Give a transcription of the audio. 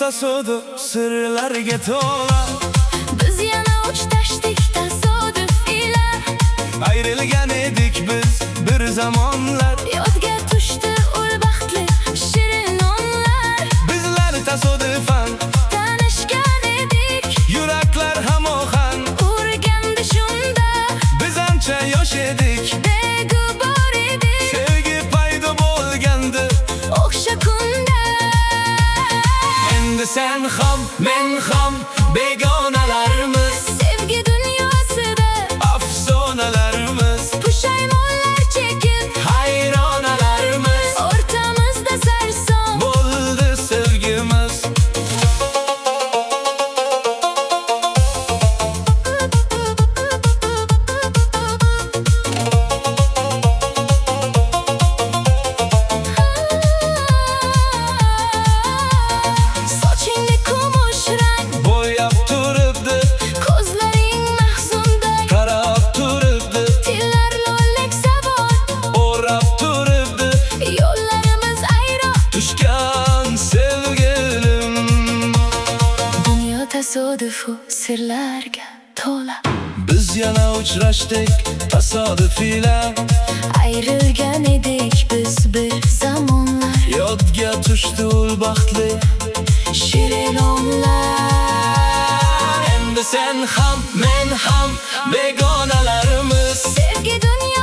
tasodif sirlarga to'la. Biz yana uchrashdik tasodif ila. Ayrilgan edik biz bir zamonlar. Yodga tushdi ul baxtli shirin onlar. Bizlar tasodifan Tanishgan edik, yuraklar hamohan. urgandi shunda. Biz ancha yosh edik, Begubor edik, sevgi paydo bo'lgandi. o'xsha kunda. Endi sen ham men ham begonalarimiz, Sevgi dunyosida afsonalarimiz, pushaymonlar chekib, hayronalarimiz. o'rtamizda sarson. Bo'ldi sevgimiz. Sochingni kumush rang, Bo'yab turibdi, ko'zlaring mahzunday. qarab turibdi, Tillar lo'llik savol, o'rab turibdi. yo'llarimiz ayron. Tushgan sevgilim, Dunyo tasodifu sirlarga to'la. biz yana uchrashdik tasodif ila. Ayrilgan edik biz bir zamonlar. Yodga tushdi ul baxtli Shirin onlar. Endi sen ham men ham begonalarimiz. Sevgi dunyo